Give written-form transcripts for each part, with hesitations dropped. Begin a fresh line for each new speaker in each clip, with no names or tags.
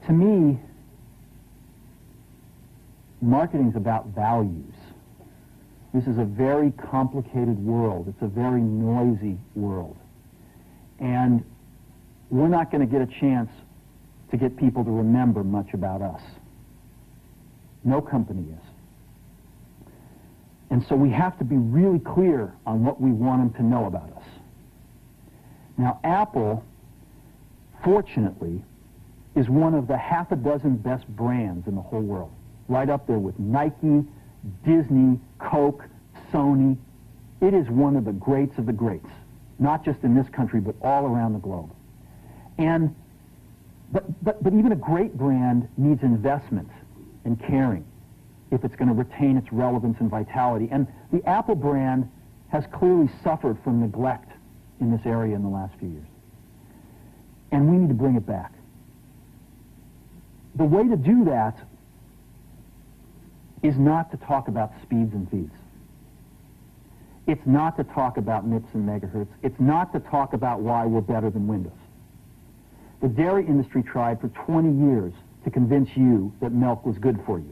To me, marketing's about values. This is a very complicated world. It's a very noisy world. And we're not going to get a chance to get people to remember much about us. No company is. And so we have to be really clear on what we want them to know about us. Now, Apple, fortunately, is one of the half a dozen best brands in the whole world. Right up there with Nike, Disney, Coke, Sony. It is one of the greats of the greats, not just in this country, but all around the globe. And but even a great brand needs investment and caring if it's going to retain its relevance and vitality. And the Apple brand has clearly suffered from neglect in this area in the last few years. And we need to bring it back. The way to do that is not to talk about speeds and feeds. It's not to talk about MIPS and megahertz. It's not to talk about why we're better than Windows. The dairy industry tried for 20 years to convince you that milk was good for you.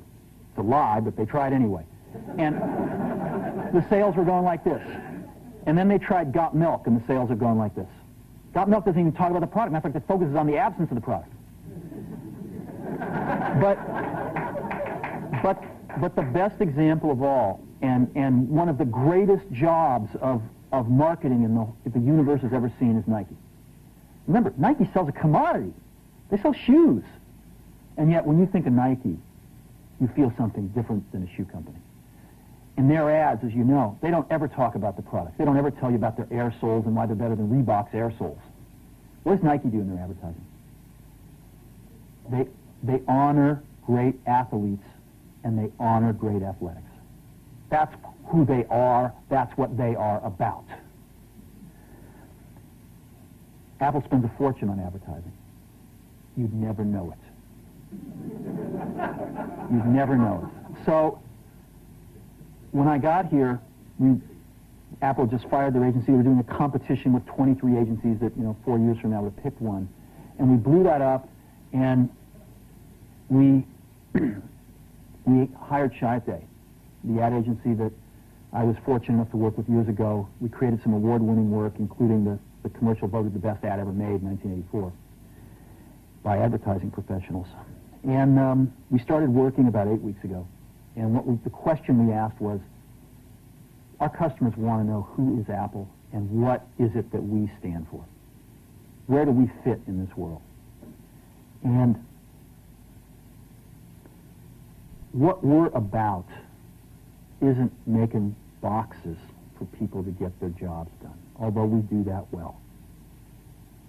It's a lie, but they tried anyway. And the sales were going like this. And then they tried Got Milk, and the sales are going like this. Got Milk doesn't even talk about the product. Matter of fact, it focuses on the absence of the product. But the best example of all, and one of the greatest jobs of marketing the universe has ever seen is Nike. Remember, Nike sells a commodity. They sell shoes. And yet, when you think of Nike, you feel something different than a shoe company. In their ads, as you know, they don't ever talk about the product. They don't ever tell you about their air soles and why they're better than Reebok's air soles. What does Nike do in their advertising? They honor great athletes and they honor great athletics. That's who they are. That's what they are about. Apple spends a fortune on advertising. You'd never know it. You'd never know it. So, when I got here, Apple just fired their agency. They were doing a competition with 23 agencies that, 4 years from now would have picked one. And we blew that up, and we hired Chiate, the ad agency that I was fortunate enough to work with years ago. We created some award-winning work, including the commercial voted the best ad ever made in 1984 by advertising professionals. And we started working about 8 weeks ago. And the question we asked was, our customers want to know who is Apple and what is it that we stand for? Where do we fit in this world? And what we're about isn't making boxes for people to get their jobs done, although we do that well.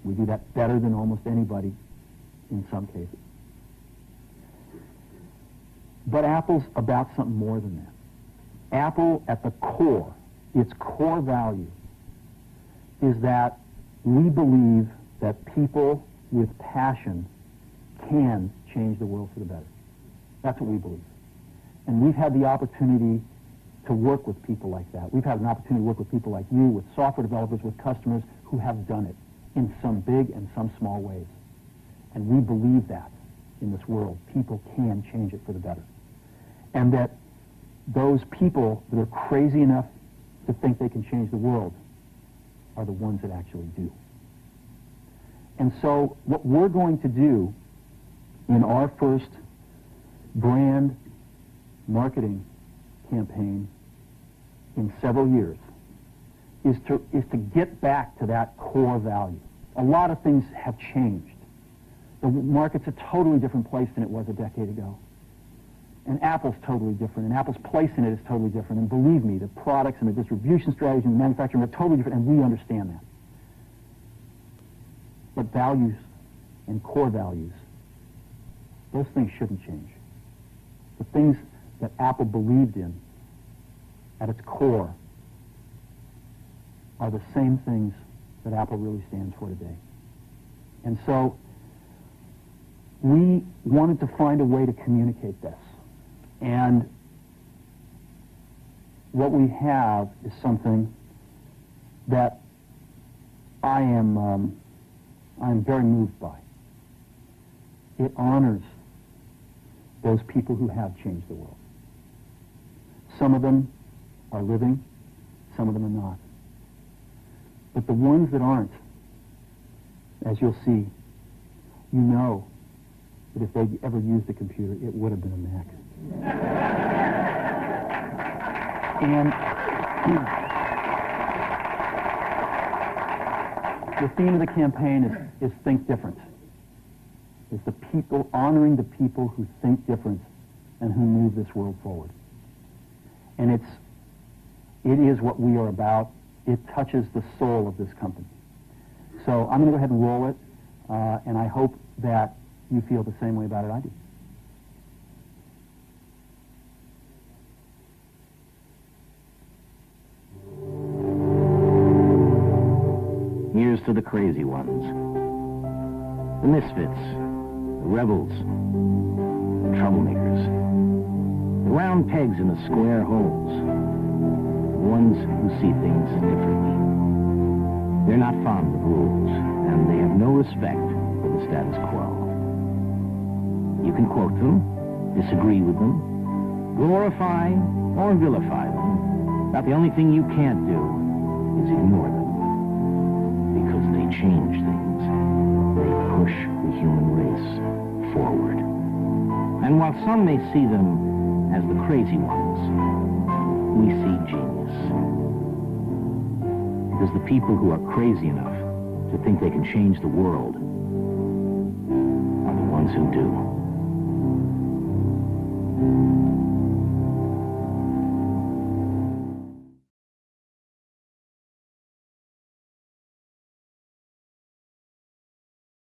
We do that better than almost anybody in some cases. But Apple's about something more than that. Apple, at the core, its core value, is that we believe that people with passion can change the world for the better. That's what we believe. And we've had the opportunity to work with people like that. We've had an opportunity to work with people like you, with software developers, with customers who have done it in some big and some small ways. And we believe that in this world. People can change it for the better. And that those people that are crazy enough to think they can change the world are the ones that actually do. And so what we're going to do in our first brand marketing campaign in several years is to get back to that core value. A lot of things have changed. The market's a totally different place than it was a decade ago. And Apple's totally different, and Apple's place in it is totally different. And believe me, the products and the distribution strategy and the manufacturing are totally different, and we understand that. But values and core values, those things shouldn't change. The things that Apple believed in at its core are the same things that Apple really stands for today. And so we wanted to find a way to communicate this. And what we have is something that I'm very moved by. It honors those people who have changed the world. Some of them are living, some of them are not. But the ones that aren't, as you'll see, you know that if they'd ever used a computer, it would have been a Mac. And the theme of the campaign is think different. It's the people, honoring the people who think different and who move this world forward. And it is what we are about. It touches the soul of this company. So I'm going to go ahead and roll it, and I hope that you feel the same way about it I do.
Here's to the crazy ones, the misfits, the rebels, the troublemakers, the round pegs in the square holes, the ones who see things differently. They're not fond of rules, and they have no respect for the status quo. You can quote them, disagree with them, glorify or vilify them, but the only thing you can't do is ignore them. Because they change things. They push the human race forward. And while some may see them as the crazy ones, we see genius. Because the people who are crazy enough to think they can change the world are the ones who do.